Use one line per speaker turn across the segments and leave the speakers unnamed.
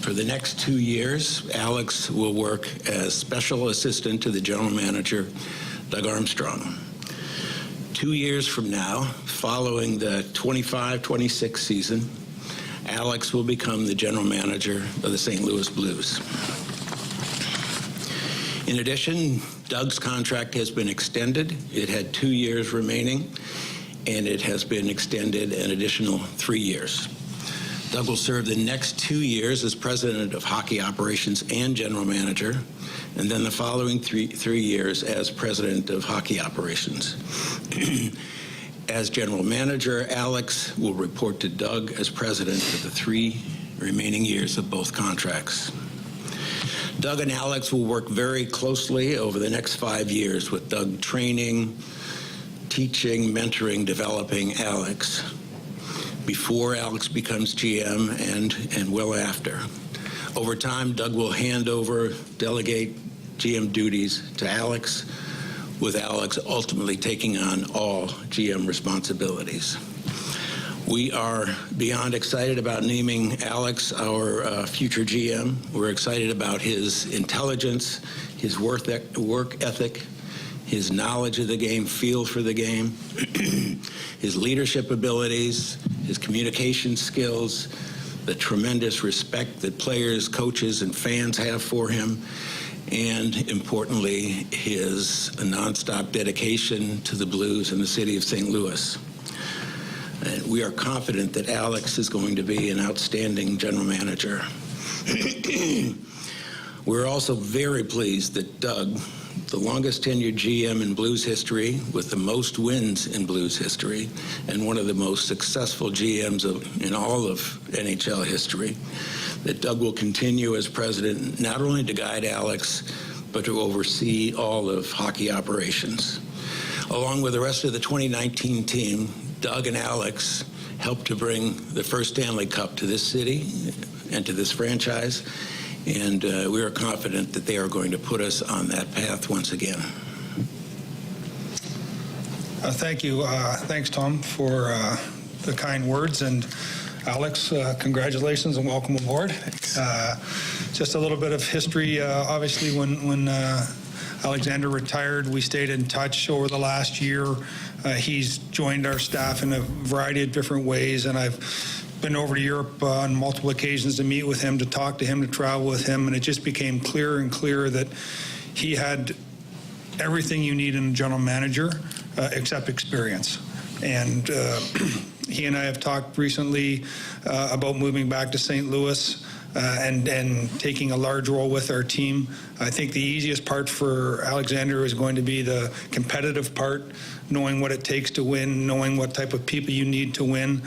For the next 2 years, Alex will work as special assistant to the general manager, Doug Armstrong. 2 years from now, following the 25-26 season, Alex will become the general manager of the St. Louis Blues. In addition, Doug's contract has been extended. It had 2 years remaining, and it has been extended an additional 3 years. Doug will serve the next 2 years as president of hockey operations and general manager, and then the following three years as president of hockey operations. As general manager, Alex will report to Doug as president for the 3 remaining years of both contracts. Doug and Alex will work very closely over the next 5 years, with Doug training, teaching, mentoring, developing Alex before Alex becomes GM and well after. Over time, Doug will hand over, delegate GM duties to Alex, with Alex ultimately taking on all GM responsibilities. We are beyond excited about naming Alex our future GM. We're excited about his intelligence, his work ethic, his knowledge of the game, feel for the game, his leadership abilities, his communication skills, the tremendous respect that players, coaches, and fans have for him, and importantly, his nonstop dedication to the Blues and the city of St. Louis. And we are confident that Alex is going to be an outstanding general manager. We're also very pleased that Doug, the longest tenured GM in Blues history, with the most wins in Blues history, and one of the most successful GMs in all of NHL history, that Doug will continue as president, not only to guide Alex, but to oversee all of hockey operations. Along with the rest of the 2019 team, Doug and Alex helped to bring the first Stanley Cup to this city and to this franchise, and we are confident that they are going to put us on that path once again.
Thank you. Thanks, Tom, for the kind words. And Alex, congratulations and welcome aboard. Just a little bit of history. Obviously, when Alexander retired, we stayed in touch over the last year. He's joined our staff in a variety of different ways, and I've been over to Europe on multiple occasions to meet with him, to talk to him, to travel with him, and it just became clearer and clearer that he had everything you need in a general manager except experience. And he and I have talked recently about moving back to St. Louis and taking a large role with our team. I think the easiest part for Alexander is going to be the competitive part, knowing what it takes to win, knowing what type of people you need to win.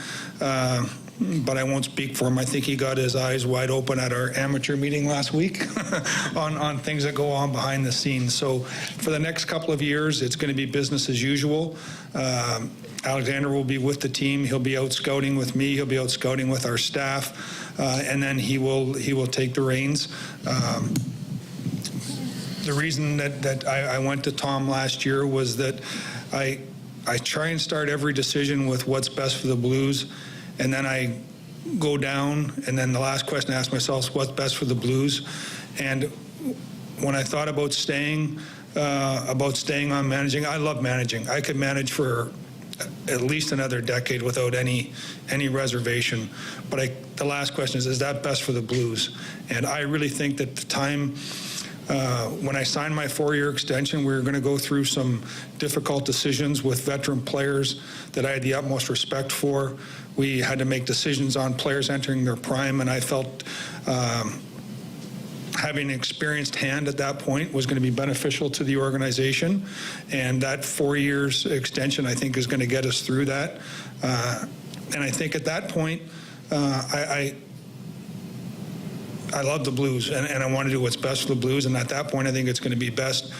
But I won't speak for him. I think he got his eyes wide open at our amateur meeting last week on things that go on behind the scenes. So for the next couple of years, it's going to be business as usual. Alexander will be with the team. He'll be out scouting with me. He'll be out scouting with our staff, and then he will take the reins. The reason that I went to Tom last year was that I try and start every decision with what's best for the Blues, and then I go down, and then the last question I ask myself is what's best for the Blues. And when I thought about staying on managing, I love managing. I could manage for at least another decade without any reservation. But the last question is that best for the Blues? And I really think that the time when I signed my 4-year extension, we were going to go through some difficult decisions with veteran players that I had the utmost respect for. We had to make decisions on players entering their prime, and I felt having an experienced hand at that point was going to be beneficial to the organization. And that 4 years extension, I think, is going to get us through that. And I think at that point, I love the Blues, and I want to do what's best for the Blues. And at that point, I think it's going to be best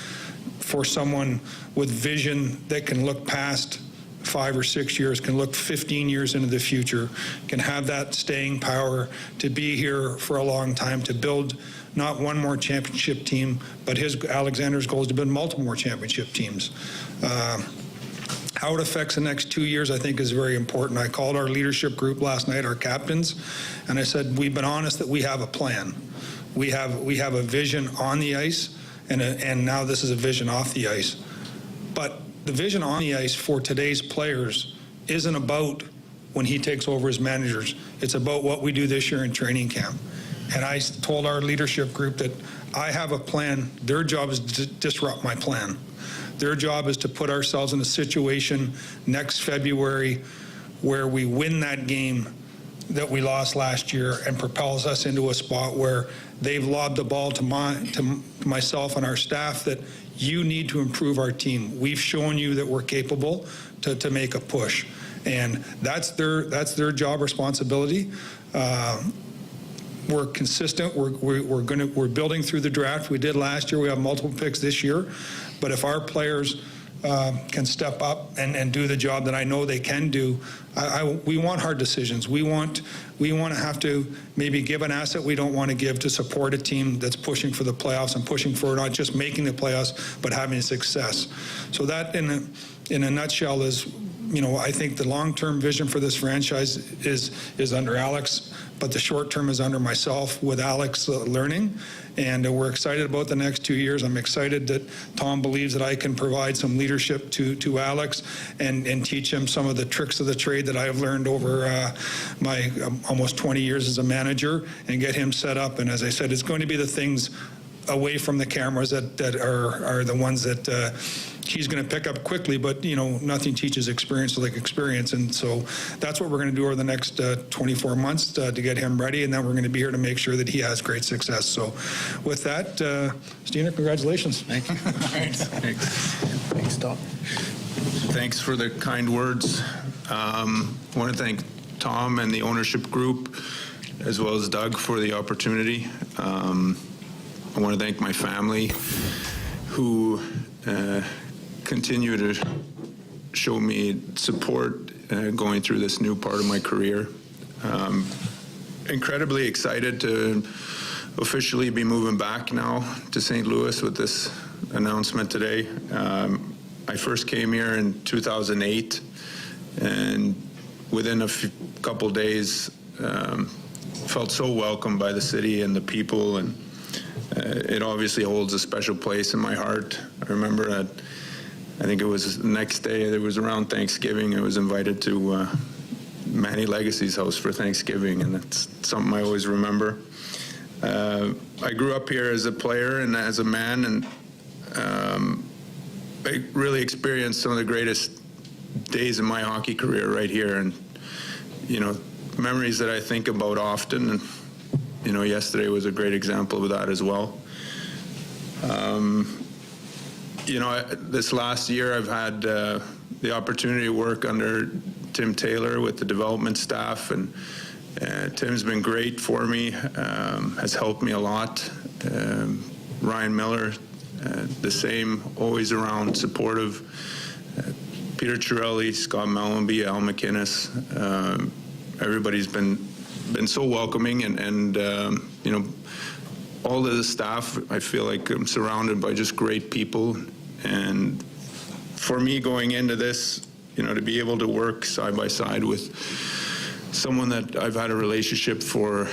for someone with vision that can look past 5 or 6 years, can look 15 years into the future, can have that staying power to be here for a long time, to build not one more championship team, but Alexander's goal is to build multiple more championship teams. How it affects the next 2 years, I think, is very important. I called our leadership group last night, our captains, and I said, we've been honest that we have a plan. We have a vision on the ice, and now this is a vision off the ice. But the vision on the ice for today's players isn't about when he takes over as managers. It's about what we do this year in training camp. And I told our leadership group that I have a plan. Their job is to disrupt my plan. Their job is to put ourselves in a situation next February where we win that game that we lost last year and propels us into a spot where they've lobbed the ball to myself and our staff that you need to improve our team. We've shown you that we're capable to make a push. And that's their job responsibility. We're consistent. We're building through the draft. We did last year. We have multiple picks this year. But if our players can step up and do the job that I know they can do, we want hard decisions. We want to have to maybe give an asset we don't want to give to support a team that's pushing for the playoffs and pushing for not just making the playoffs, but having success. So that, in a nutshell, is, I think the long-term vision for this franchise is under Alex, but the short-term is under myself with Alex learning. And we're excited about the next 2 years. I'm excited that Tom believes that I can provide some leadership to Alex and teach him some of the tricks of the trade that I've learned over my almost 20 years as a manager and get him set up. And as I said, it's going to be the things away from the cameras that are the ones that he's going to pick up quickly, but nothing teaches experience like experience. And so that's what we're going to do over the next 24 months to get him ready, and then we're going to be here to make sure that he has great success. So with that, Stina, congratulations.
Thank you. Thanks, Tom. Thanks for the kind words. I want to thank Tom and the ownership group, as well as Doug, for the opportunity. I want to thank my family who continue to show me support going through this new part of my career. Incredibly excited to officially be moving back now to St. Louis with this announcement today. I first came here in 2008, and within a couple days felt so welcomed by the city and the people, and it obviously holds a special place in my heart. I remember that, I think it was the next day, it was around Thanksgiving, I was invited to Manny Legacy's house for Thanksgiving, and that's something I always remember. I grew up here as a player and as a man, and I really experienced some of the greatest days of my hockey career right here, and memories that I think about often, and yesterday was a great example of that as well. This last year I've had the opportunity to work under Tim Taylor with the development staff, and Tim's been great for me, has helped me a lot. Ryan Miller, the same, always around, supportive. Peter Chiarelli, Scott Mellenby, Al McKernan, everybody's been so welcoming, and all of the staff, I feel like I'm surrounded by just great people. And for me, going into this, to be able to work side by side with someone that I've had a relationship for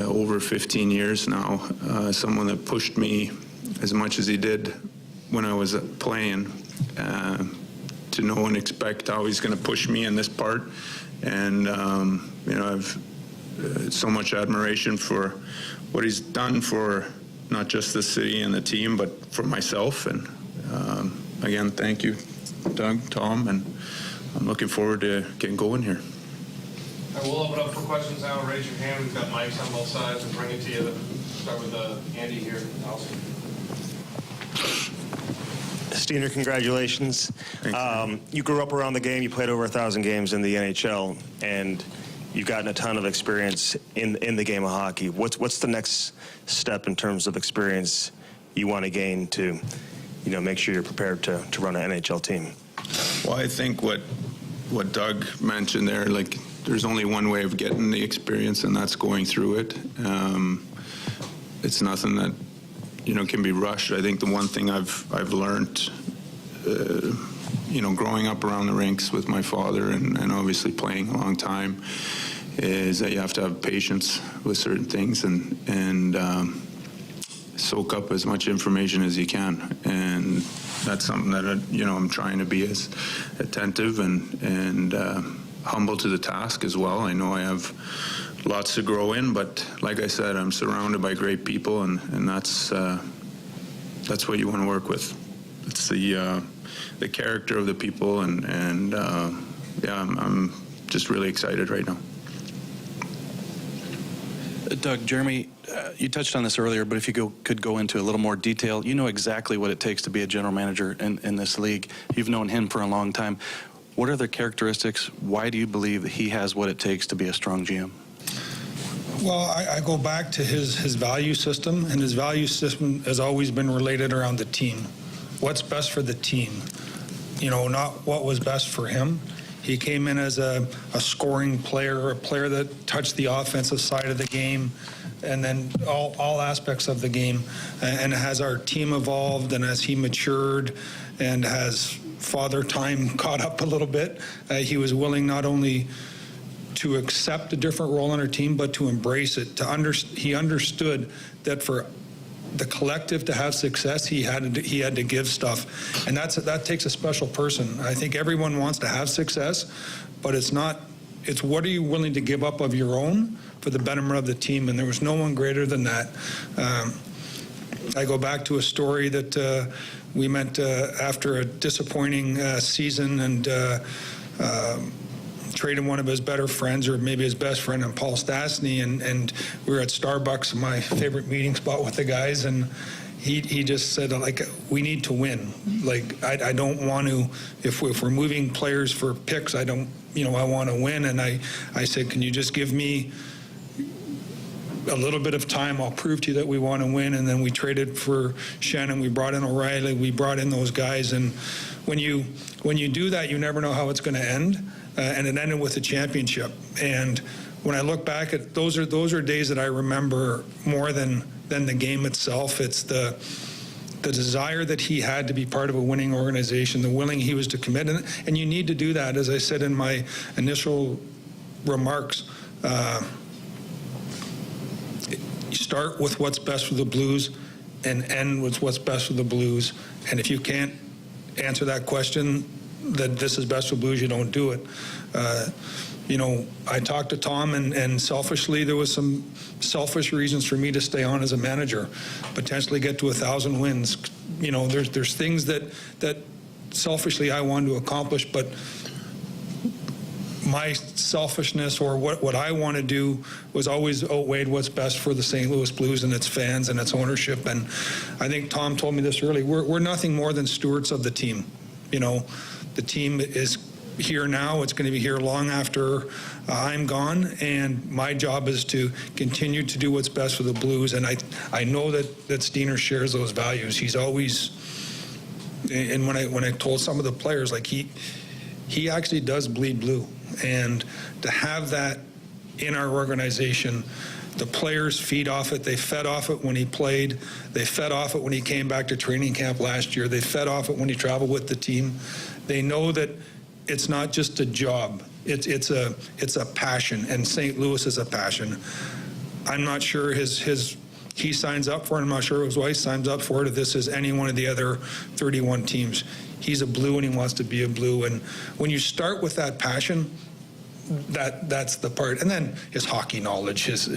over 15 years now, someone that pushed me as much as he did when I was playing, to know and expect how he's going to push me in this part. And I've so much admiration for what he's done for not just the city and the team, but for myself. And again, thank you, Doug, Tom, and I'm looking forward to getting going here.
We'll open up for questions now. Raise your hand. We've got mics on both sides and bring it to you. Start with Andy here. Allison.
Steiner, congratulations. You grew up around the game. You played over 1,000 games in the NHL, and you've gotten a ton of experience in the game of hockey. What's the next step in terms of experience you want to gain to, make sure you're prepared to run an NHL team?
Well, I think what Doug mentioned there, like, there's only one way of getting the experience, and that's going through it. It's nothing that can be rushed. I think the one thing I've learned, growing up around the rinks with my father and obviously playing a long time, is that you have to have patience with certain things and soak up as much information as you can. And that's something that, I'm trying to be as attentive and humble to the task as well. I know I have lots to grow in, but like I said, I'm surrounded by great people, and that's what you want to work with. It's the character of the people, and I'm just really excited right now.
Doug, Jeremy, you touched on this earlier, but if you could go into a little more detail. You know exactly what it takes to be a general manager in this league. You've known him for a long time. What are the characteristics? Why do you believe that he has what it takes to be a strong GM?
Well, I go back to his value system, and his value system has always been related around the team. What's best for the team? Not what was best for him. He came in as a scoring player, a player that touched the offensive side of the game, and then all aspects of the game. And as our team evolved and as he matured and as father time caught up a little bit, he was willing not only to accept a different role on our team, but to embrace it. He understood that for the collective to have success, he had to give stuff, and that takes a special person. I think everyone wants to have success, but it's what are you willing to give up of your own for the betterment of the team, and there was no one greater than that. I go back to a story that we met after a disappointing season, and traded one of his better friends, or maybe his best friend, and Paul Skenes, and we were at Starbucks, my favorite meeting spot with the guys, and he just said, we need to win. I don't want to, if we're moving players for picks, I don't, I want to win. And I said, can you just give me a little bit of time? I'll prove to you that we want to win. And then we traded for Shannon. We brought in O'Reilly. We brought in those guys. And when you do that, you never know how it's going to end. And it ended with a championship. And when I look back at those are days that I remember more than the game itself. It's the desire that he had to be part of a winning organization, the willing he was to commit. And you need to do that, as I said in my initial remarks. You start with what's best for the Blues and end with what's best for the Blues. And if you can't answer that question, that this is best for Blues, you don't do it. I talked to Tom, and selfishly, there was some selfish reasons for me to stay on as a manager, potentially get to 1,000 wins. There's things that selfishly I wanted to accomplish, but my selfishness or what I want to do was always outweighed what's best for the St. Louis Blues and its fans and its ownership. And I think Tom told me this early. We're nothing more than stewards of the team. The team is here now. It's going to be here long after I'm gone, and my job is to continue to do what's best for the Blues. And I know that Steiner shares those values. He's always, and when I told some of the players, he actually does bleed blue, and to have that in our organization. The players feed off it. They fed off it when he played. They fed off it when he came back to training camp last year. They fed off it when he traveled with the team. They know that it's not just a job. It's a passion, and St. Louis is a passion. I'm not sure he signs up for it. I'm not sure his wife signs up for it if this is any one of the other 31 teams. He's a Blue, and he wants to be a Blue. And when you start with that passion, that's the part. And then his hockey knowledge is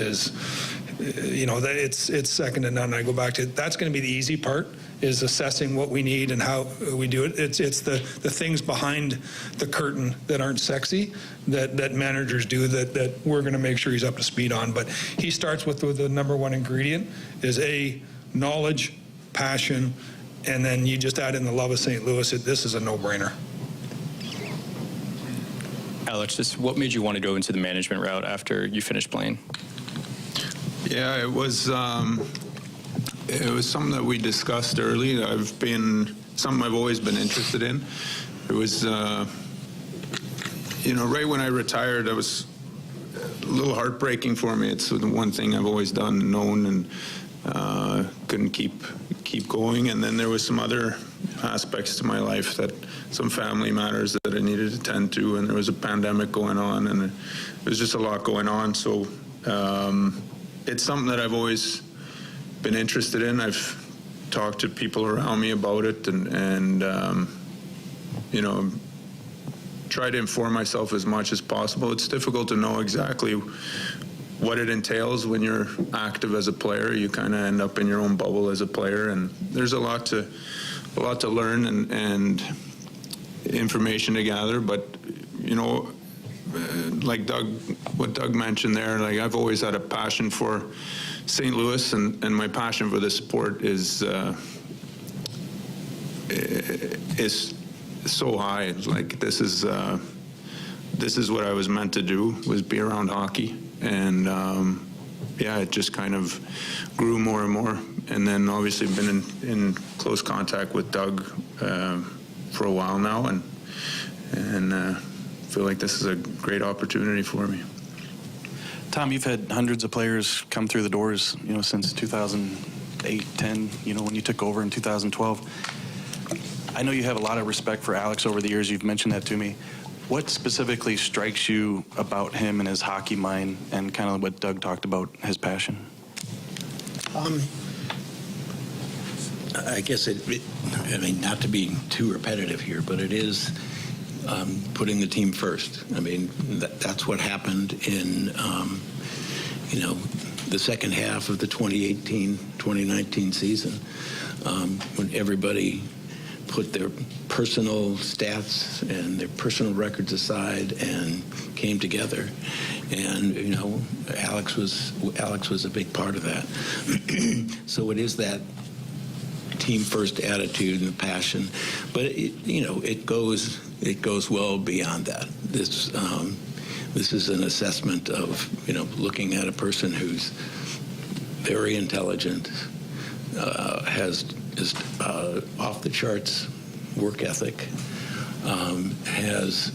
it's second to none. I go back to that's going to be the easy part, is assessing what we need and how we do it. It's the things behind the curtain that aren't sexy that managers do that we're going to make sure he's up to speed on. But he starts with the number one ingredient is knowledge, passion, and then you just add in the love of St. Louis. This is a no-brainer.
Alex, just what made you want to go into the management route after you finished playing?
Yeah, it was something that we discussed early. Something I've always been interested in. It was, right when I retired, it was a little heartbreaking for me. It's the one thing I've always done, known, and couldn't keep going. And then there was some other aspects to my life, that some family matters that I needed to tend to, and there was a pandemic going on, and it was just a lot going on. So it's something that I've always been interested in. I've talked to people around me about it, and you know, try to inform myself as much as possible. It's difficult to know exactly what it entails when you're active as a player. You kind of end up in your own bubble as a player, and there's a lot to learn and information to gather. But you know, like what Doug mentioned there, like I've always had a passion for St. Louis, and my passion for this sport is so high. Like this is what I was meant to do, was be around hockey, and yeah, it just kind of grew more and more. And then obviously been in close contact with Doug for a while now, and feel like this is a great opportunity for me.
Tom, you've had hundreds of players come through the doors, you know, since 2008, 10, you know, when you took over in 2012. I know you have a lot of respect for Alex over the years. You've mentioned that to me. What specifically strikes you about him and his hockey mind, and kind of what Doug talked about, his passion?
I guess I mean, not to be too repetitive here, but it is putting the team first. I mean, that's what happened in, you know, the second half of the 2018-2019 season, when everybody put their personal stats and their personal records aside and came together. And, you know, Alex was a big part of that. So it is that team first attitude and passion, but you know, it goes well beyond that. This is an assessment of, you know, looking at a person who's very intelligent, is off the charts work ethic, has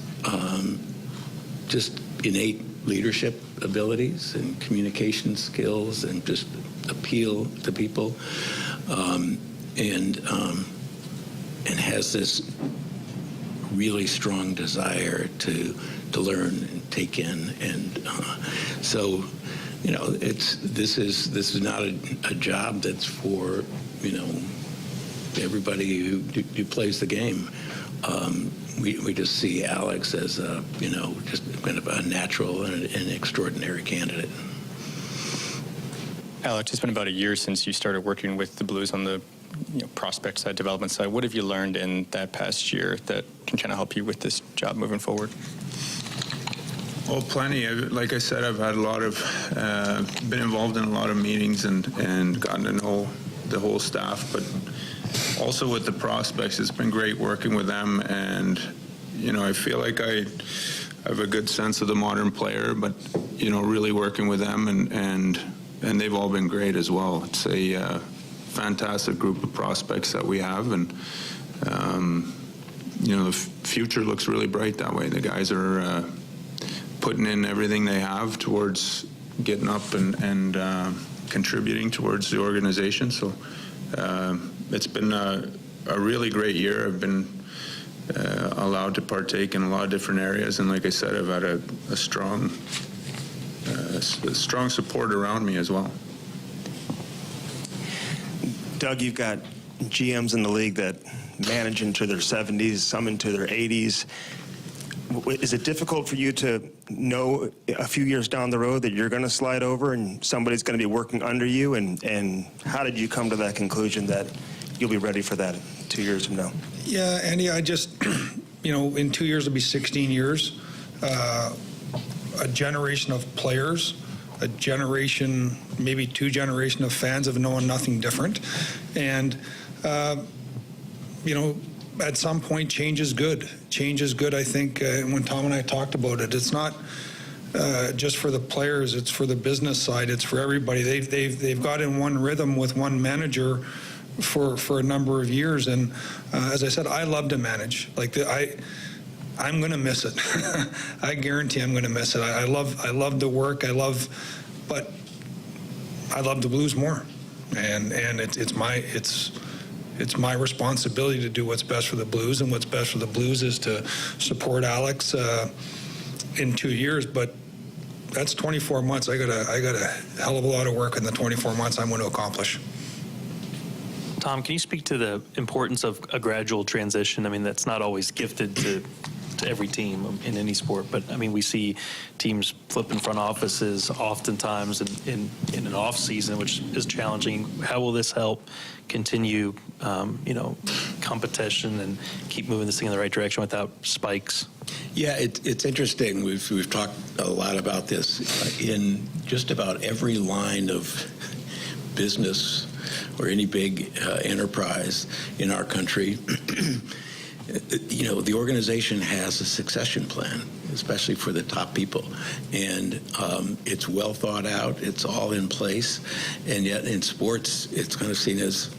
just innate leadership abilities and communication skills and just appeal to people, and has this really strong desire to learn and take in, and so, you know, this is not a job that's for, you know, everybody who plays the game. We just see Alex as a, you know, just kind of a natural and an extraordinary candidate.
Alex, it's been about a year since you started working with the Blues on the, you know, prospect side, development side. What have you learned in that past year that can kind of help you with this job moving forward?
Well, plenty. Like I said, I've had a lot of, been involved in a lot of meetings and gotten to know the whole staff, but also with the prospects, it's been great working with them. And, you know, I feel like I have a good sense of the modern player, but, you know, really working with them, and they've all been great as well. It's a fantastic group of prospects that we have, and you know, the future looks really bright that way. The guys are putting in everything they have towards getting up and contributing towards the organization. So it's been a really great year. I've been allowed to partake in a lot of different areas, and like I said, I've had a strong support around me as well.
Doug, you've got GMs in the league that manage into their 70s, some into their 80s. Is it difficult for you to know a few years down the road that you're going to slide over and somebody's going to be working under you? And how did you come to that conclusion that you'll be ready for that 2 years from now?
Yeah, Andy, I just, you know, in 2 years it'll be 16 years. A generation of players, a generation, maybe two generations of fans have known nothing different. And, you know, at some point, change is good. Change is good, I think, when Tom and I talked about it. It's not just for the players, it's for the business side, it's for everybody. They've got in one rhythm with one manager for a number of years. And as I said, I love to manage. Like, I'm going to miss it. I guarantee I'm going to miss it. I love the work. but I love the Blues more, and it's it's my responsibility to do what's best for the Blues, and what's best for the Blues is to support Alex in 2 years. But that's 24 months. I got a hell of a lot of work in the 24 months I'm going to accomplish.
Tom, can you speak to the importance of a gradual transition? I mean, that's not always gifted to every team in any sport, but I mean, we see teams flipping front offices oftentimes in an off season, which is challenging. How will this help continue, competition and keep moving this thing in the right direction without spikes?
Yeah, it's interesting. We've talked a lot about this in just about every line of business or any big enterprise in our country. The organization has a succession plan, especially for the top people, and it's well thought out. It's all in place, and yet in sports, it's kind of seen as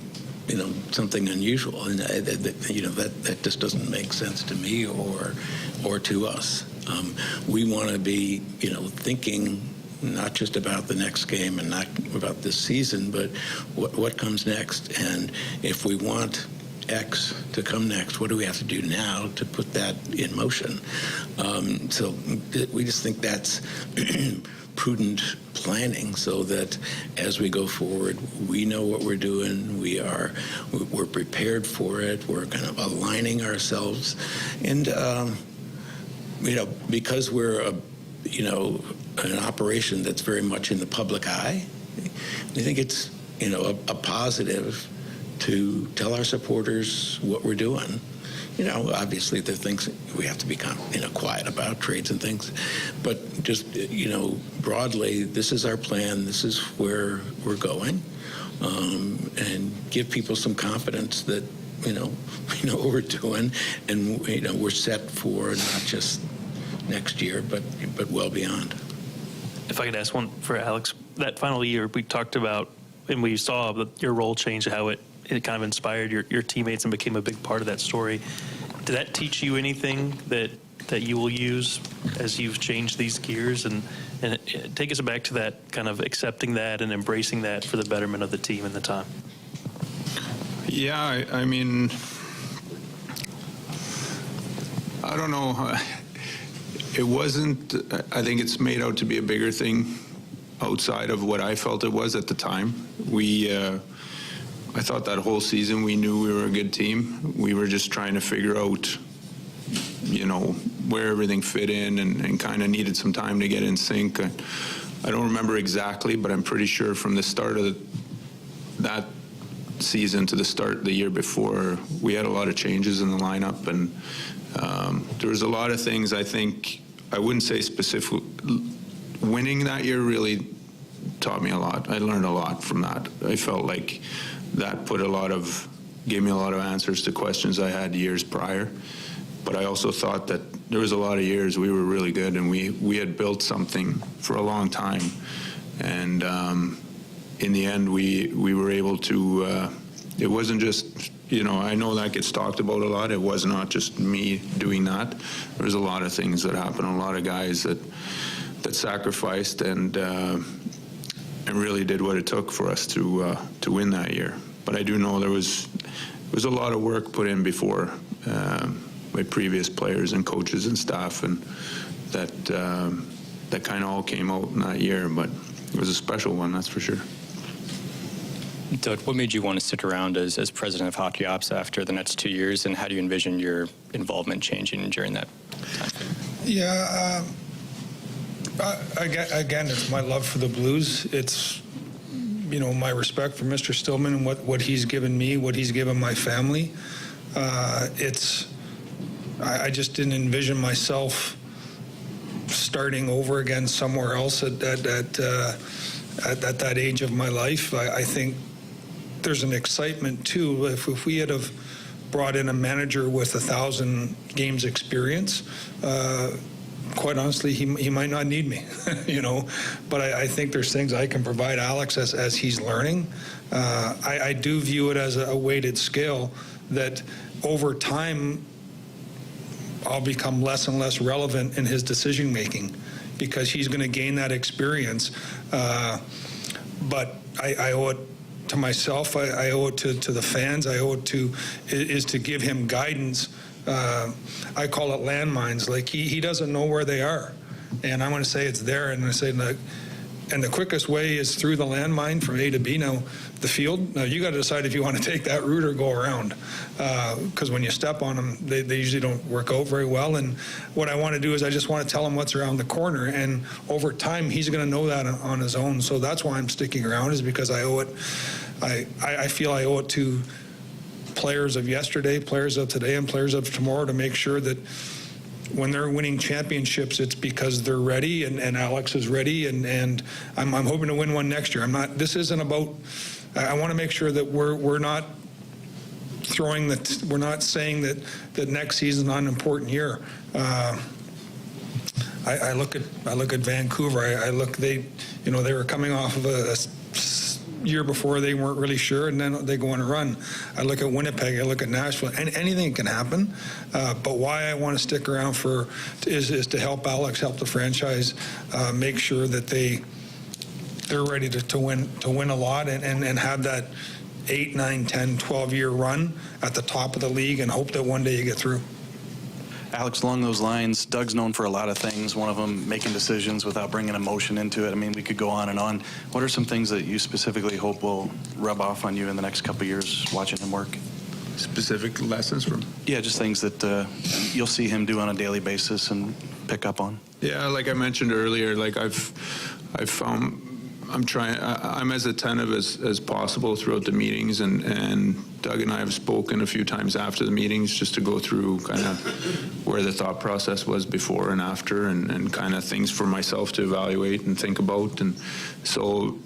something unusual, and that just doesn't make sense to me or to us. We want to be thinking not just about the next game and not about this season, but what comes next, and if we want X to come next, what do we have to do now to put that in motion? So we just think that's prudent planning, so that as we go forward, we know what we're doing. We're prepared for it. We're kind of aligning ourselves, and because we're an operation that's very much in the public eye, I think it's a positive to tell our supporters what we're doing. Obviously there are things we have to be quiet about, trades and things, but just broadly, this is our plan, this is where we're going, and give people some confidence that we know what we're doing, and we're set for not just next year, but well beyond.
If I could ask one for Alex, that final year we talked about, and we saw your role change, how it kind of inspired your teammates and became a big part of that story. Did that teach you anything that you will use as you've changed these gears? And take us back to that, kind of accepting that and embracing that for the betterment of the team and the time.
Yeah, I mean, I don't know. It wasn't, I think it's made out to be a bigger thing outside of what I felt it was at the time. I thought that whole season we knew we were a good team. We were just trying to figure out, where everything fit in, and kind of needed some time to get in sync. I don't remember exactly, but I'm pretty sure from the start of that season to the start of the year before, we had a lot of changes in the lineup, and there was a lot of things. I think, I wouldn't say specific. Winning that year really taught me a lot. I learned a lot from that. I felt like that gave me a lot of answers to questions I had years prior. But I also thought that there was a lot of years we were really good, and we had built something for a long time. And in the end, we were able to, it wasn't just, I know that gets talked about a lot. It was not just me doing that. There was a lot of things that happened, a lot of guys that sacrificed and really did what it took for us to win that year. But I do know there was a lot of work put in before by previous players and coaches and staff, and that kind of all came out in that year. But it was a special one, that's for sure.
Doug, what made you want to stick around as president of Hockey Ops after the next 2 years, and how do you envision your involvement changing during that time?
Yeah, again, it's my love for the Blues. It's, my respect for Mr. Stillman and what he's given me, what he's given my family. I just didn't envision myself starting over again somewhere else at that age of my life. I think there's an excitement too. If we had have brought in a manager with 1,000 games experience, quite honestly, he might not need me, But I think there's things I can provide Alex as he's learning. I do view it as a weighted scale that over time I'll become less and less relevant in his decision making because he's going to gain that experience. But I owe it to myself. I owe it to the fans. I owe it to give him guidance. I call it landmines. Like he doesn't know where they are, and I'm going to say it's there, and I say like. And the quickest way is through the landmine from A to B. Now, the field, now you got to decide if you want to take that route or go around. Because when you step on them, they usually don't work out very well. And what I want to do is I just want to tell him what's around the corner. And over time, he's going to know that on his own. So that's why I'm sticking around, is because I owe it. I feel I owe it to players of yesterday, players of today, and players of tomorrow to make sure that when they're winning championships, it's because they're ready, and Alex is ready, and I'm hoping to win one next year. This isn't about. I want to make sure that we're not we're not saying that next season's not an important year. I look at Vancouver. They were coming off of a year before they weren't really sure, and then they go on a run. I look at Winnipeg, I look at Nashville, and anything can happen. But why I want to stick around is to help Alex, help the franchise, make sure that they're ready to win a lot and have that 8, 9, 10, 12-year run at the top of the league, and hope that one day you get through.
Alex, along those lines, Doug's known for a lot of things, one of them making decisions without bringing emotion into it. I mean, we could go on and on. What are some things that you specifically hope will rub off on you in the next couple of years watching him work?
Specific lessons from?
Yeah, just things that you'll see him do on a daily basis and pick up on.
Yeah, like I mentioned earlier, like I've found I'm as attentive as possible throughout the meetings, and Doug and I have spoken a few times after the meetings just to go through kind of where the thought process was before and after, and kind of things for myself to evaluate and think about. And so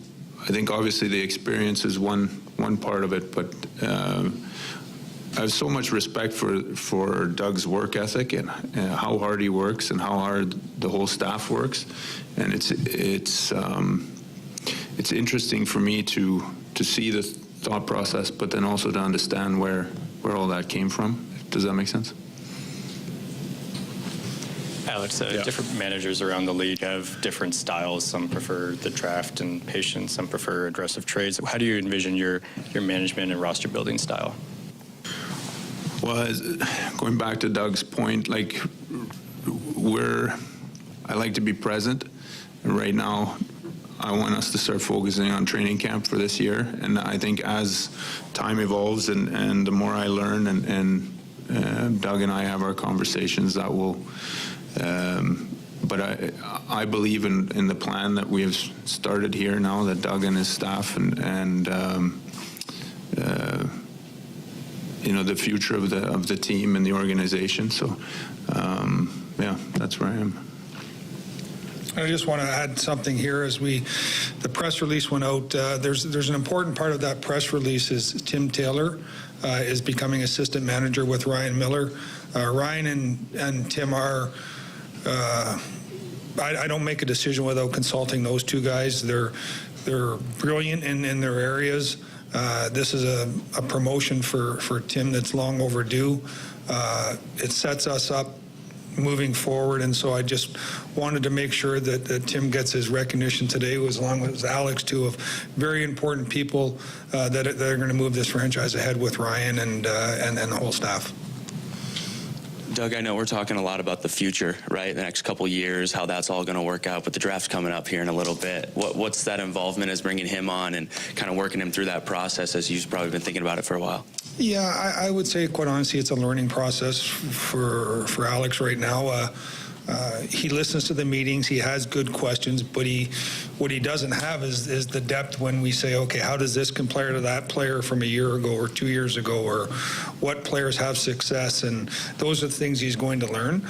I think obviously the experience is one part of it, but I have so much respect for Doug's work ethic and how hard he works and how hard the whole staff works, and it's interesting for me to see the thought process, but then also to understand where all that came from. Does that make sense?
Alex, different managers around the league have different styles. Some prefer the draft and patience. Some prefer aggressive trades. How do you envision your management and roster building style?
Well, going back to Doug's point, like I like to be present, and right now I want us to start focusing on training camp for this year. And I think as time evolves and the more I learn and Doug and I have our conversations, that will. But I believe in the plan that we have started here now, that Doug and his staff and the future of the team and the organization. So yeah, that's where I am.
I just want to add something here. As the press release went out, there's an important part of that press release is Tim Taylor is becoming assistant manager with Ryan Miller. Ryan and Tim are, I don't make a decision without consulting those two guys. They're brilliant in their areas. This is a promotion for Tim that's long overdue. It sets us up moving forward, and so I just wanted to make sure that Tim gets his recognition today, along with Alex, two of very important people that are going to move this franchise ahead with Ryan and the whole staff.
Doug, I know we're talking a lot about the future, right? The next couple years, how that's all going to work out, but the draft's coming up here in a little bit. What's that involvement as bringing him on and kind of working him through that process, as you've probably been thinking about it for a while?
Yeah, I would say, quite honestly, it's a learning process for Alex right now. He listens to the meetings. He has good questions, but what he doesn't have is the depth when we say, okay, how does this compare to that player from a year ago or 2 years ago, or what players have success? And those are the things he's going to learn.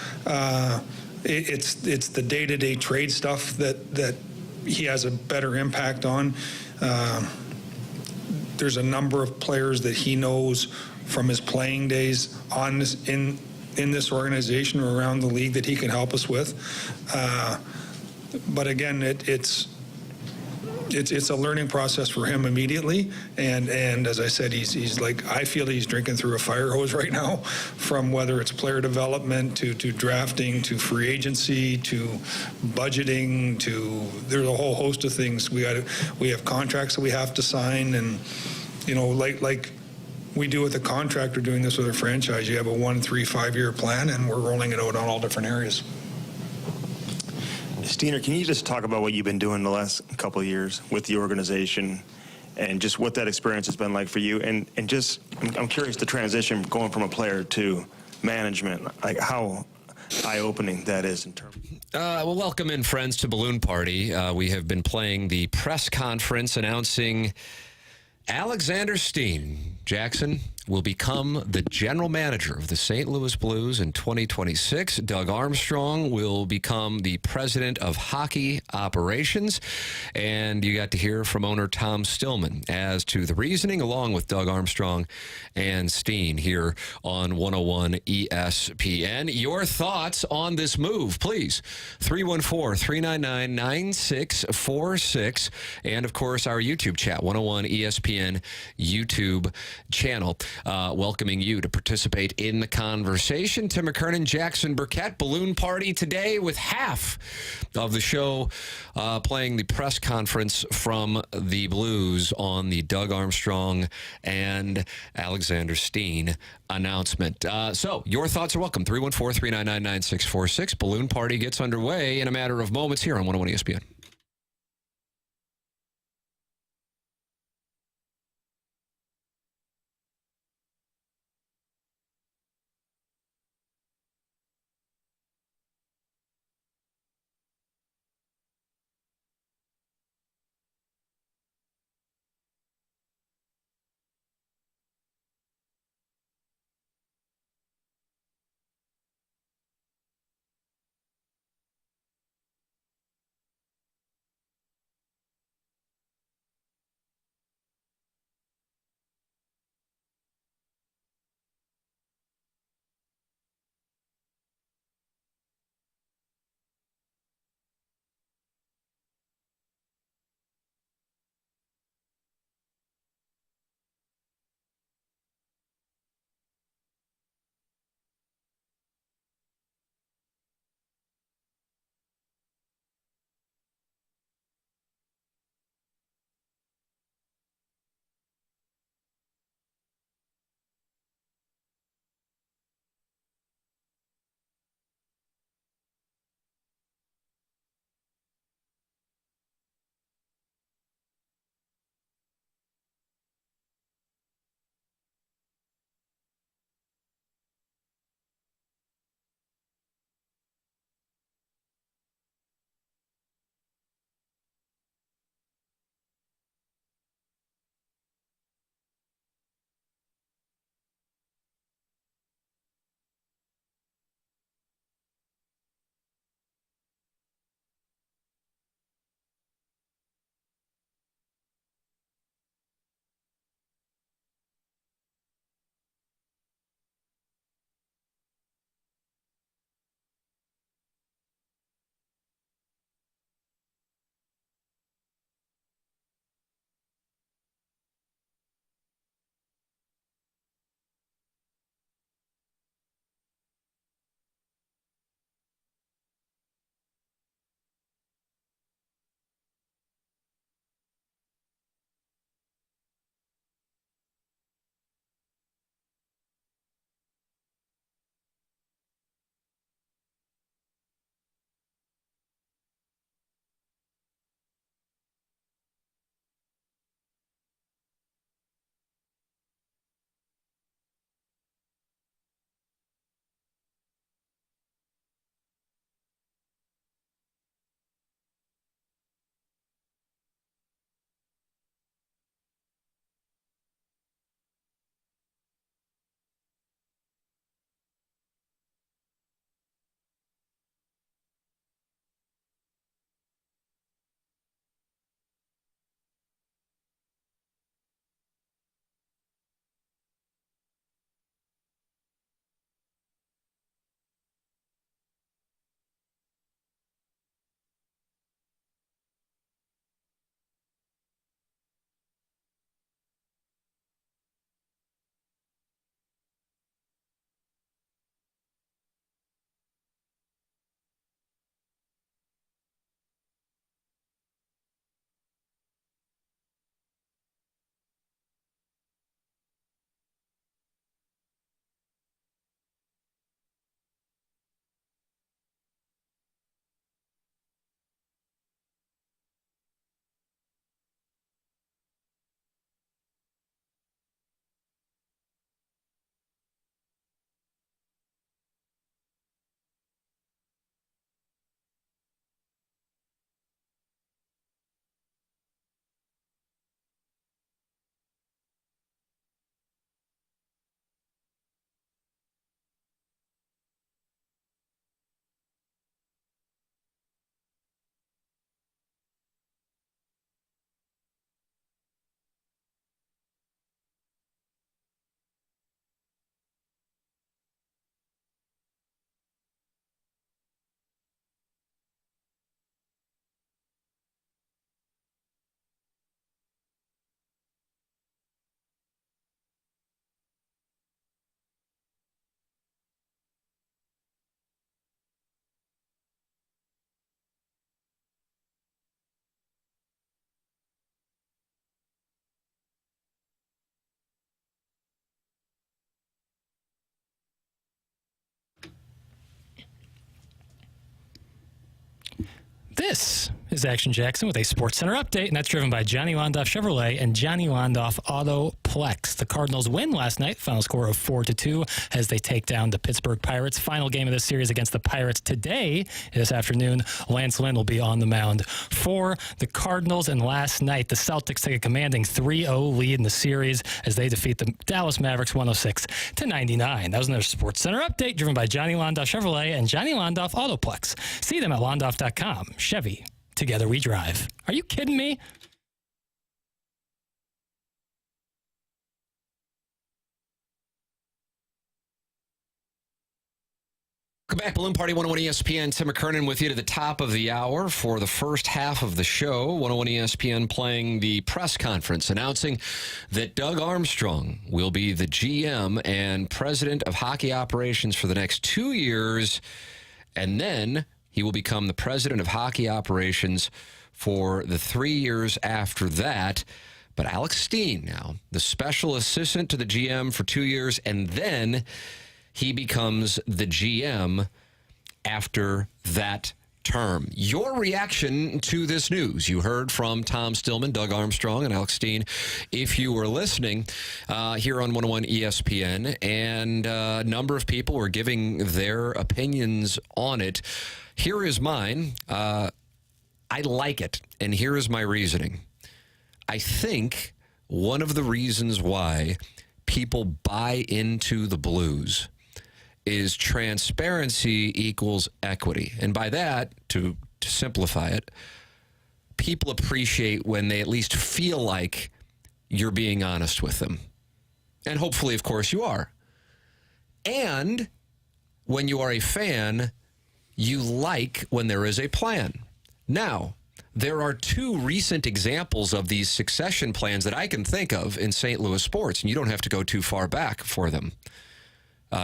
It's the day-to-day trade stuff that he has a better impact on. There's a number of players that he knows from his playing days in this organization or around the league that he can help us with. But again, it's it's a learning process for him immediately. And as I said, he's like, I feel he's drinking through a fire hose right now, from whether it's player development to drafting to free agency to budgeting to, there's a whole host of things. We have contracts that we have to sign, and like we do with a contractor doing this with a franchise. You have a 1, 3, 5-year plan, and we're rolling it out on all different areas.
Steiner, can you just talk about what you've been doing the last couple of years with the organization and just what that experience has been like for you? And just, I'm curious, the transition going from a player to management, like how eye-opening that is in terms.
Well, welcome in, friends, to Balloon Party. We have been playing the press conference announcing Alexander Steen, Jackson, will become the general manager of the St. Louis Blues in 2026. Doug Armstrong will become the president of hockey operations. And you got to hear from owner Tom Stillman as to the reasoning, along with Doug Armstrong and Steen here on 101 ESPN. Your thoughts on this move, please. 314-399-9646. And, of course, our YouTube chat, 101 ESPN YouTube channel. Welcoming you to participate in the conversation. Tim McKernan, Jackson Burkett, Balloon Party today with half of the show playing the press conference from the Blues on the Doug Armstrong and Alexander Steen announcement. So your thoughts are welcome. 314-399-9646. Balloon Party gets underway in a matter of moments here on 101 ESPN.
This is Action Jackson with a Sports Center update, and that's driven by Johnny Londoff Chevrolet and Johnny Londoff Autoplex. The Cardinals win last night, final score of 4-2 as they take down the Pittsburgh Pirates. Final game of this series against the Pirates today, this afternoon. Lance Lynn will be on the mound for the Cardinals. And last night, the Celtics take a commanding 3-0 lead in the series as they defeat the Dallas Mavericks 106-99. That was another Sports Center update driven by Johnny Londoff Chevrolet and Johnny Londoff Autoplex. See them at londoff.com. Chevy. Together we drive. Are you kidding me?
Welcome back, Balloon Party 101 ESPN. Tim McKernan with you to the top of the hour for the first half of the show. 101 ESPN playing the press conference announcing that Doug Armstrong will be the GM and president of hockey operations for the next 2 years, and then he will become the president of hockey operations for the 3 years after that. But Alex Steen now, the special assistant to the GM for 2 years, and then he becomes the GM after that term. Your reaction to this news? You heard from Tom Stillman, Doug Armstrong, and Alex Steen, if you were listening here on 101 ESPN, and a number of people were giving their opinions on it. Here is mine. I like it, and here is my reasoning. I think one of the reasons why people buy into the Blues is transparency equals equity. And by that, to simplify it, people appreciate when they at least feel like you're being honest with them. And hopefully, of course, you are. And when you are a fan, you like when there is a plan. Now, there are two recent examples of these succession plans that I can think of in St. Louis sports, and you don't have to go too far back for them.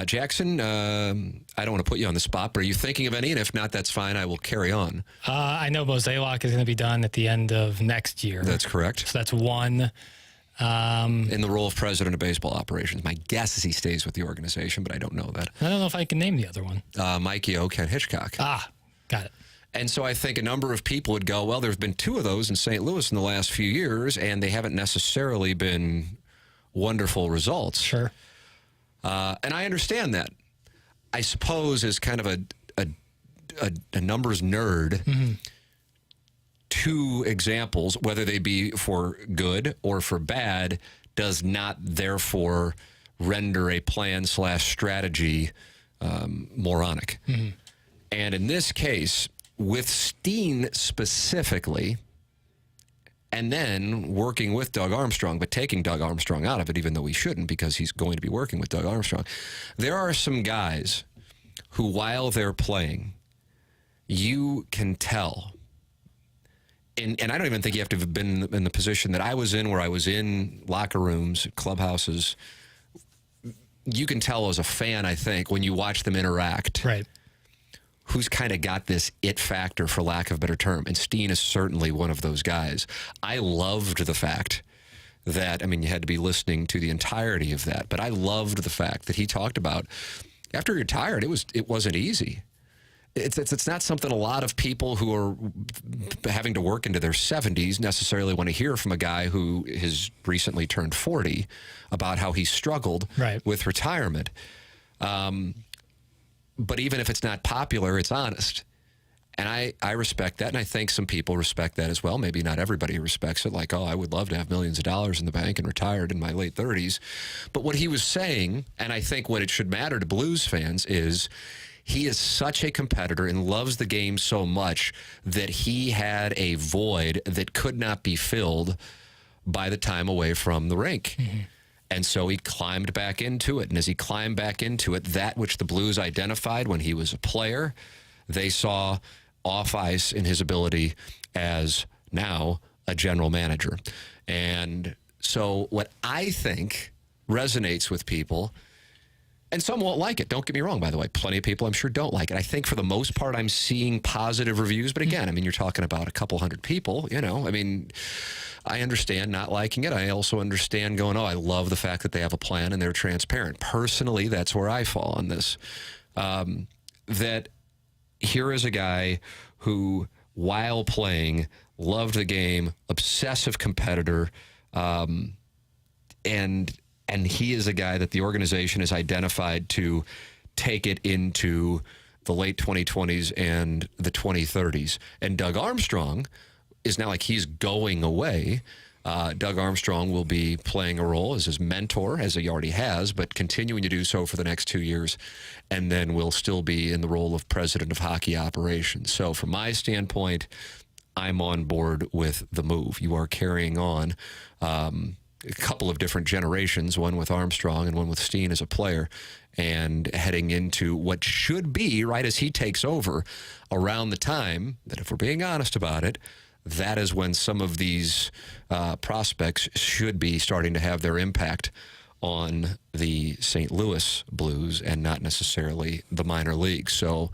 Jackson, I don't want to put you on the spot, but are you thinking of any? And if not, that's fine. I will carry on.
I know Mozeliak is going to be done at the end of next year.
That's correct.
So that's one.
In the role of president of baseball operations. My guess is he stays with the organization, but I don't know that.
I don't know if I can name the other one.
Mikey O. Ken Hitchcock.
Got it.
And so I think a number of people would go, well, there's been two of those in St. Louis in the last few years, and they haven't necessarily been wonderful results.
Sure.
And I understand that. I suppose as kind of a numbers nerd, two examples, whether they be for good or for bad, does not therefore render a plan/strategy moronic. And in this case, with Steen specifically, and then working with Doug Armstrong, but taking Doug Armstrong out of it, even though he shouldn't, because he's going to be working with Doug Armstrong. There are some guys who, while they're playing, you can tell. And I don't even think you have to have been in the position that I was in, where I was in locker rooms, clubhouses. You can tell as a fan, I think, when you watch them interact.
Right.
Who's kind of got this it factor, for lack of a better term. And Steen is certainly one of those guys. I loved the fact that, I mean, you had to be listening to the entirety of that, but I loved the fact that he talked about after he retired, it wasn't easy. It's not something a lot of people who are having to work into their 70s necessarily want to hear from a guy who has recently turned 40 about how he struggled with retirement. But even if it's not popular, it's honest. And I respect that, and I think some people respect that as well. Maybe not everybody respects it, like, oh, I would love to have millions of dollars in the bank and retired in my late 30s. But what he was saying, and I think what it should matter to Blues fans, is he is such a competitor and loves the game so much that he had a void that could not be filled by the time away from the rink. And so he climbed back into it. And as he climbed back into it, that which the Blues identified when he was a player, they saw off ice in his ability as now a general manager. And so what I think resonates with people, and some won't like it. Don't get me wrong, by the way. Plenty of people, I'm sure, don't like it. I think for the most part, I'm seeing positive reviews. But again, I mean, you're talking about a couple hundred people, you know. I mean, I understand not liking it. I also understand going, oh, I love the fact that they have a plan and they're transparent. Personally, that's where I fall on this. That here is a guy who while playing, loved the game, obsessive competitor, and he is a guy that the organization has identified to take it into the late 2020s and the 2030s. And Doug Armstrong is not like he's going away. Doug Armstrong will be playing a role as his mentor, as he already has, but continuing to do so for the next 2 years, and then will still be in the role of president of hockey operations. So from my standpoint, I'm on board with the move. You are carrying on a couple of different generations, one with Armstrong and one with Steen as a player, and heading into what should be, right as he takes over, around the time that, if we're being honest about it, that is when some of these prospects should be starting to have their impact on the St. Louis Blues and not necessarily the minor leagues. So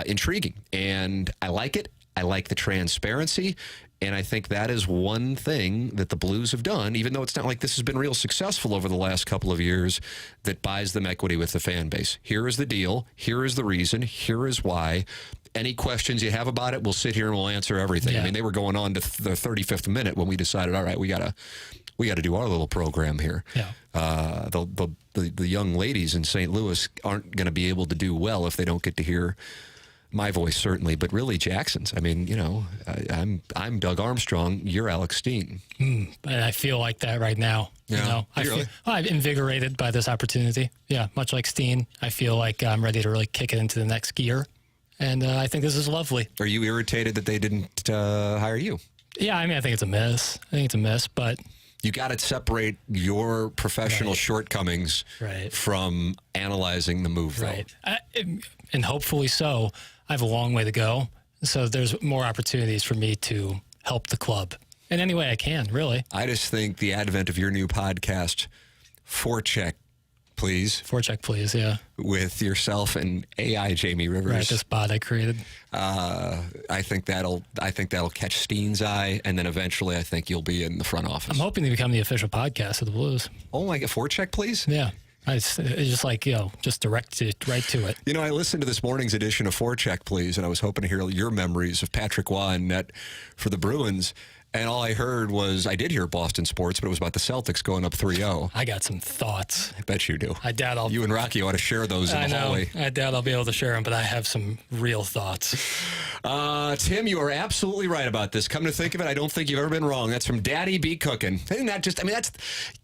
intriguing, and I like it. I like the transparency, and I think that is one thing that the Blues have done, even though it's not like this has been real successful over the last couple of years, that buys them equity with the fan base. Here is the deal. Here is the reason. Here is why. Any questions you have about it, we'll sit here and we'll answer everything.
Yeah.
I mean, they were going on to the 35th minute when we decided, all right, we gotta do our little program here.
Yeah.
The young ladies in St. Louis aren't going to be able to do well if they don't get to hear my voice, certainly, but really Jackson's. I mean, you know, I'm Doug Armstrong. You're Alex Steen.
And I feel like that right now.
Yeah.
You know,
Really?
I'm invigorated by this opportunity. Yeah, much like Steen, I feel like I'm ready to really kick it into the next gear. And I think this is lovely.
Are you irritated that they didn't hire you?
Yeah, I mean, I think it's a miss. But
you got to separate your professional shortcomings from analyzing the move, though.
Right. And hopefully so. I have a long way to go. So there's more opportunities for me to help the club in any way I can, really.
I just think the advent of your new podcast, Forecheck, Please.
Forecheck, Please, yeah.
With yourself and AI Jamie Rivers.
Right, this bot I created.
I think that'll catch Steen's eye, and then eventually I think you'll be in the front office.
I'm hoping to become the official podcast of the Blues.
Oh my God, Forecheck, Please?
Yeah. It's just like, you know, just direct it right to it.
You know, I listened to this morning's edition of Forecheck, Please, and I was hoping to hear your memories of Patrick Waugh and net for the Bruins. And all I heard was, I did hear Boston sports, but it was about the Celtics going up 3-0.
I got some thoughts.
I bet you do.
I doubt
You and Rocky ought to share those in the hallway.
I doubt I'll be able to share them, but I have some real thoughts.
Tim, you are absolutely right about this. Come to think of it, I don't think you've ever been wrong. That's from Daddy Be Cooking. Isn't that just, I mean,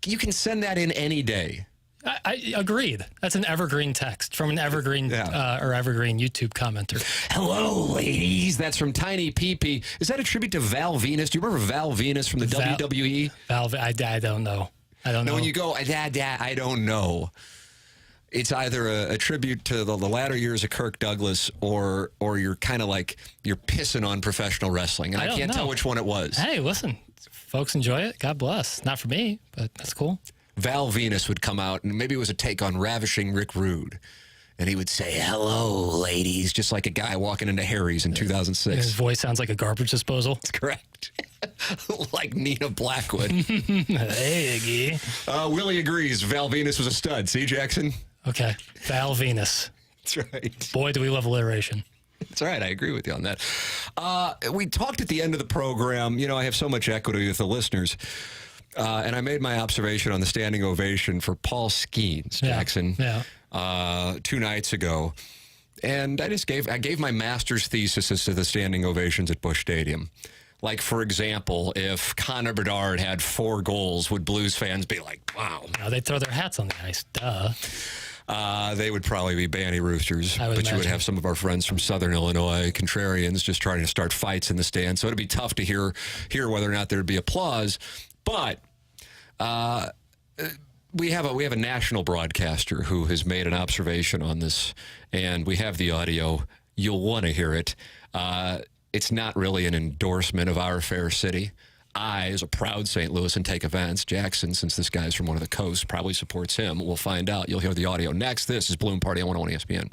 you can send that in any day.
I agreed. That's an evergreen text from an evergreen or evergreen YouTube commenter.
Hello, ladies. That's from Tiny PP. Is that a tribute to Val Venus? Do you remember Val Venus from the WWE?
I don't know. I don't know.
No, when you go, I don't know. It's either a tribute to the latter years of Kirk Douglas, or you're kind of like you're pissing on professional wrestling, and I can't tell which one it was.
Hey, listen, folks enjoy it. God bless. Not for me, but that's cool.
Val Venus would come out, and maybe it was a take on Ravishing Rick Rude, and he would say, "Hello, ladies," just like a guy walking into Harry's in 2006.
His voice sounds like a garbage disposal.
That's correct. Like Nina Blackwood.
Hey, Iggy.
Willie agrees. Val Venus was a stud. See, Jackson?
Okay. Val Venus.
That's right.
Boy, do we love alliteration.
That's right. I agree with you on that. We talked at the end of the program. You know, I have so much equity with the listeners. And I made my observation on the standing ovation for Paul Skenes, Jackson, 2 nights ago. And I gave my master's thesis as to the standing ovations at Busch Stadium. Like, for example, if Connor Bedard had 4 goals, would Blues fans be like, wow?
No, they'd throw their hats on the ice. Duh.
They would probably be banty roosters, but you would have some of our friends from Southern Illinois, contrarians, just trying to start fights in the stands. So it'd be tough to hear whether or not there'd be applause. But we have a national broadcaster who has made an observation on this, and we have the audio. You'll want to hear it. It's not really an endorsement of our fair city. I, as a proud St. Louis and take events, Jackson, since this guy's from one of the coasts, probably supports him. We'll find out. You'll hear the audio next. This is Bloom Party on 101 ESPN.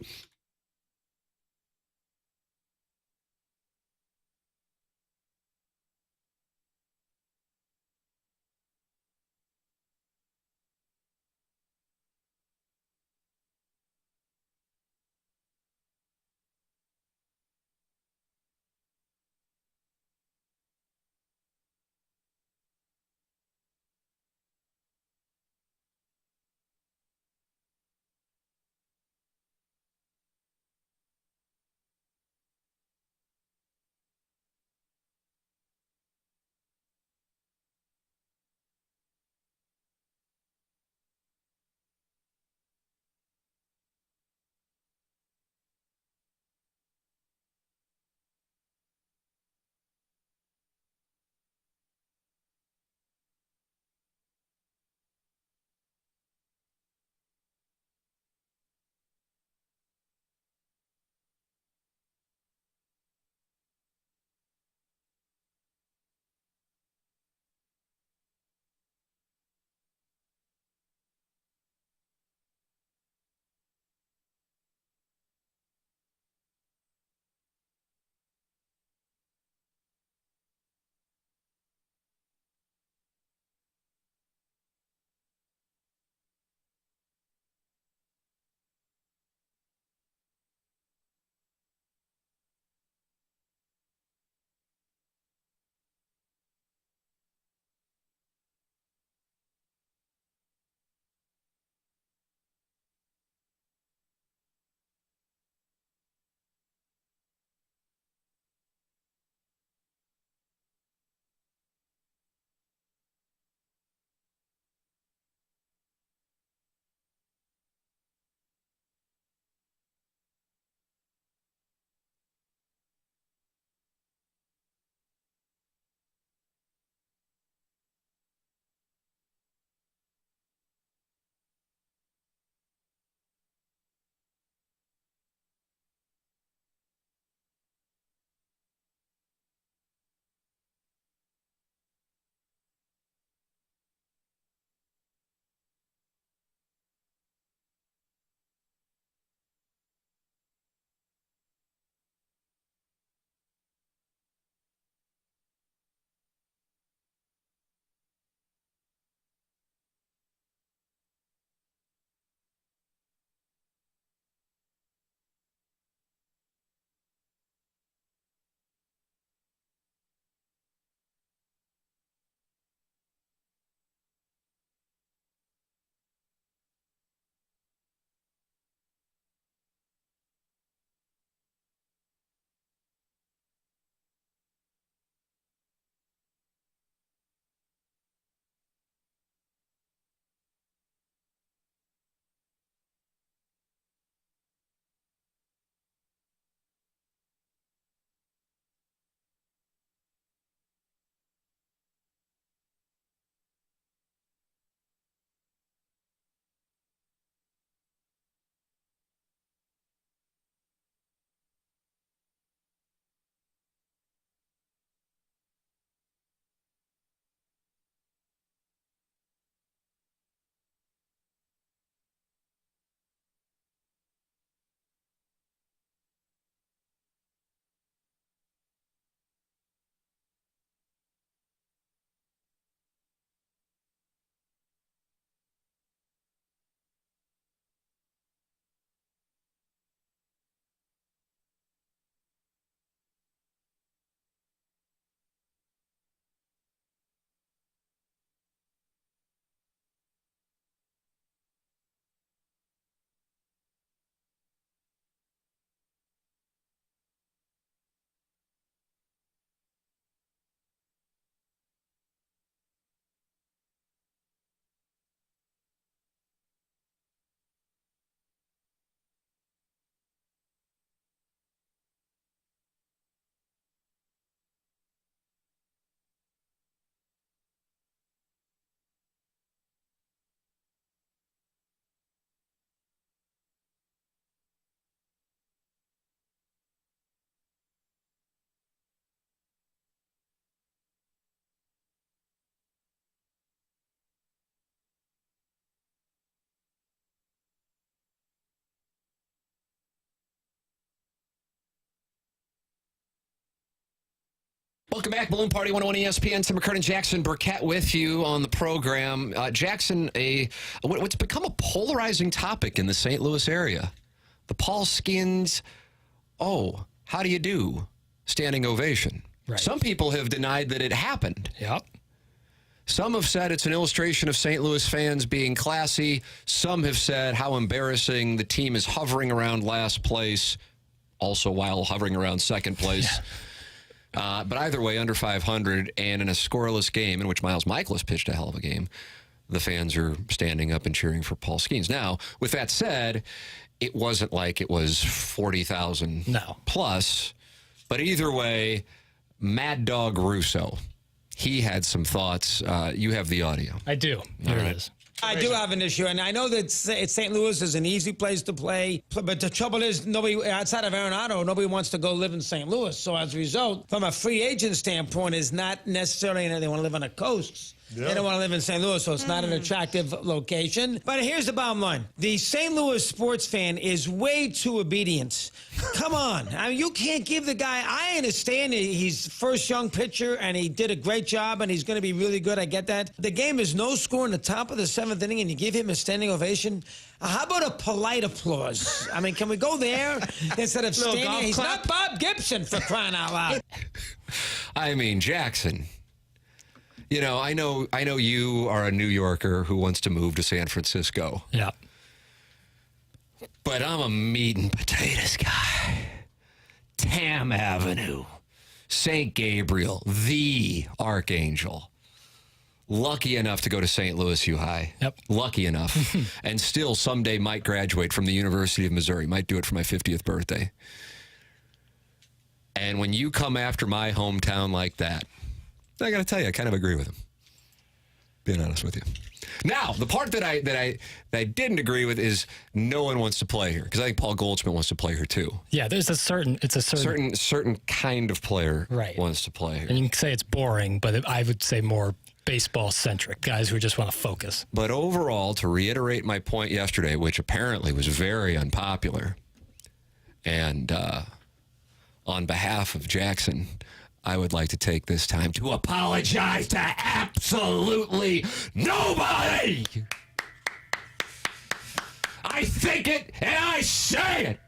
Welcome back, Balloon Party 101 ESPN. Tim McKernan, Jackson Burkett with you on the program. Jackson, what's become a polarizing topic in the St. Louis area. The Paul Skenes, how do you do? Standing ovation.
Right.
Some people have denied that it happened.
Yep.
Some have said it's an illustration of St. Louis fans being classy. Some have said how embarrassing the team is hovering around last place, also while hovering around second place. But either way, under 500 and in a scoreless game in which Miles Michaelis pitched a hell of a game, the fans are standing up and cheering for Paul Skenes. Now, with that said, it wasn't like it was 40,000 plus. But either way, Mad Dog Russo, he had some thoughts. You have the audio.
I do. Here it is.
I do have an issue, and I know that St. Louis is an easy place to play, but the trouble is, nobody outside of Arenado, nobody wants to go live in St. Louis. So as a result, from a free agent standpoint, is not necessarily they want to live on the coasts. They don't want to live in St. Louis, so it's not an attractive location. But here's the bottom line. The St. Louis sports fan is way too obedient. Come on. I mean, you can't give the guy... I understand he's first young pitcher, and he did a great job, and he's going to be really good. I get that. The game is no score in the top of the seventh inning, and you give him a standing ovation. How about a polite applause? I mean, can we go there instead of standing? He's not Bob Gibson, for crying out loud.
I mean, Jackson... You know, I know you are a New Yorker who wants to move to San Francisco.
Yeah.
But I'm a meat and potatoes guy. Tam Avenue, St. Gabriel, the Archangel. Lucky enough to go to St. Louis U High.
Yep.
Lucky enough. And still someday might graduate from the University of Missouri. Might do it for my 50th birthday. And when you come after my hometown like that, I got to tell you, I kind of agree with him. Being honest with you. Now, the part that I didn't agree with is no one wants to play here, because I think Paul Goldschmidt wants to play here too.
Yeah, there's a certain
kind of player wants to play here.
And you can say it's boring, but I would say more baseball centric, guys who just want to focus.
But overall, to reiterate my point yesterday, which apparently was very unpopular, and on behalf of Jackson, I would like to take this time to apologize to absolutely nobody. I think it and I say it.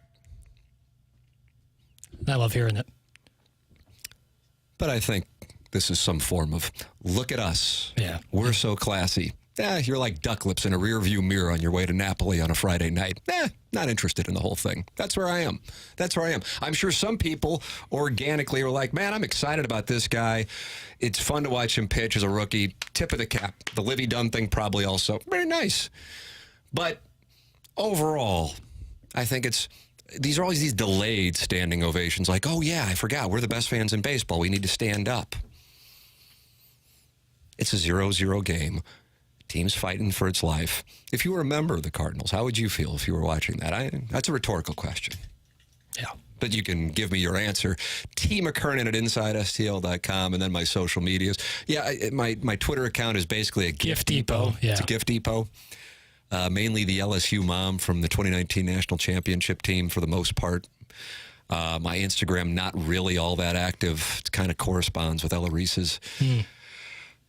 I love hearing it.
But I think this is some form of, look at us.
Yeah.
We're so classy. You're like duck lips in a rearview mirror on your way to Napoli on a Friday night. Not interested in the whole thing. That's where I am. I'm sure some people organically are like, man, I'm excited about this guy. It's fun to watch him pitch as a rookie. Tip of the cap. The Livy Dunn thing probably also. Very nice. But overall, I think these are always these delayed standing ovations. Like, oh yeah, I forgot. We're the best fans in baseball. We need to stand up. It's a 0-0 game. Team's fighting for its life. If you were a member of the Cardinals, how would you feel if you were watching that? That's a rhetorical question.
Yeah.
But you can give me your answer. T. McKernan at InsideSTL.com, and then my social medias. Yeah, my Twitter account is basically a gift depot.
Yeah.
It's a gift depot. Mainly the LSU mom from the 2019 National Championship team for the most part. My Instagram, not really all that active. It kind of corresponds with Ella Reese's.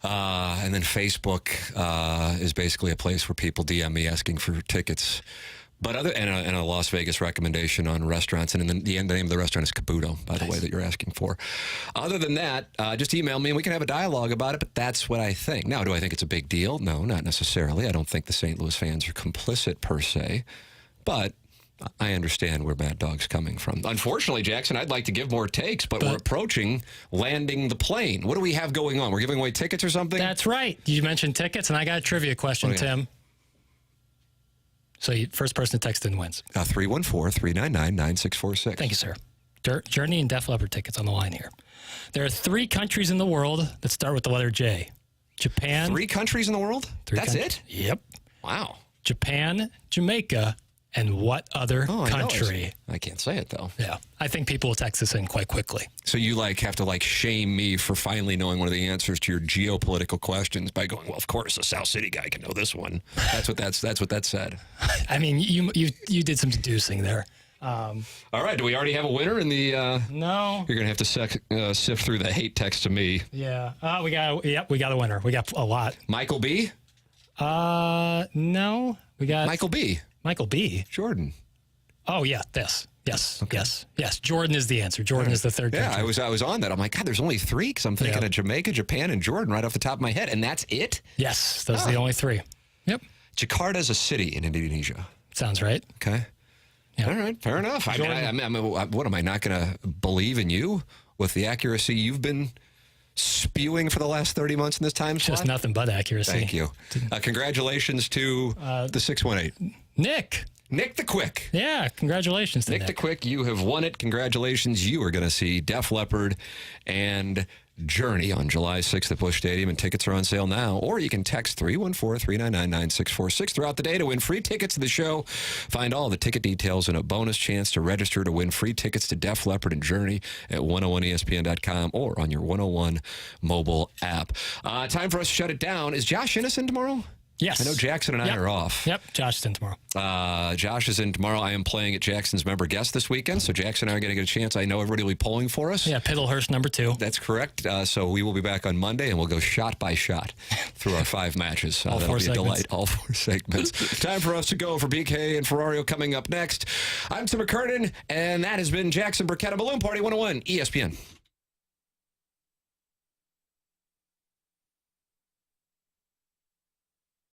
And then Facebook is basically a place where people DM me asking for tickets. But and a Las Vegas recommendation on restaurants, and then the name of the restaurant is Caputo, by the way, that you're asking for. Other than that, just email me and we can have a dialogue about it, but that's what I think. Now, do I think it's a big deal? No, not necessarily. I don't think the St. Louis fans are complicit per se, but I understand where Mad Dog's coming from. Unfortunately, Jackson, I'd like to give more takes, but we're approaching landing the plane. What do we have going on? We're giving away tickets or something?
That's right. You mentioned tickets, and I got a trivia question, Tim. So first person to text in wins.
314-399-9646.
Thank you, sir. Journey and Def Leppard tickets on the line here. There are 3 countries in the world that start with the letter J. Japan.
3 countries in the world? That's it?
Yep.
Wow.
Japan, Jamaica, and what other country?
I can't say it, though.
Yeah. I think people will text this in quite quickly.
So you have to shame me for finally knowing one of the answers to your geopolitical questions by going, well, of course, a South City guy can know this one. That's what that said.
I mean, you did some deducing there.
All right. Do we already have a winner in the?
No.
You're gonna have to sift through the hate text to me.
Yeah. We got a winner. We got a lot.
Michael B.
No. We got
Michael B.
Michael B.
Jordan.
Oh yeah, this. Yes. Okay. Yes. Jordan is the answer. Jordan is the third.
Yeah,
country.
I was on that. I'm like, God, there's only 3 because I'm thinking of Jamaica, Japan, and Jordan right off the top of my head, and that's it.
Yes, those are the only 3. Yep.
Jakarta is a city in Indonesia.
Sounds right.
Okay.
Yep.
All right. Fair enough. I mean, what am I not going to believe in you with the accuracy you've been spewing for the last 30 months in this time slot?
Just nothing but accuracy.
Thank you. Congratulations to the 618. Nick the Quick.
Yeah, congratulations to
Nick the Quick, you have won it. Congratulations. You are going to see Def Leppard and Journey on July 6th at Busch Stadium, and tickets are on sale now. Or you can text 314-399-9646 throughout the day to win free tickets to the show. Find all the ticket details and a bonus chance to register to win free tickets to Def Leppard and Journey at 101ESPN.com or on your 101 mobile app. Time for us to shut it down. Is Josh Innocent tomorrow?
Yes.
I know Jackson and I are off.
Yep, Josh is in tomorrow.
Josh is in tomorrow. I am playing at Jackson's member guest this weekend, so Jackson and I are going to get a chance. I know everybody will be polling for us.
Yeah, Piddlehurst number 2.
That's correct. So we will be back on Monday, and we'll go shot by shot through our 5 matches.
All 4
that'll be
segments.
a delight. All 4 segments. Time for us to go for BK and Ferrario coming up next. I'm Tim McKernan, and that has been Jackson Burkett, Balloon Party 101 ESPN.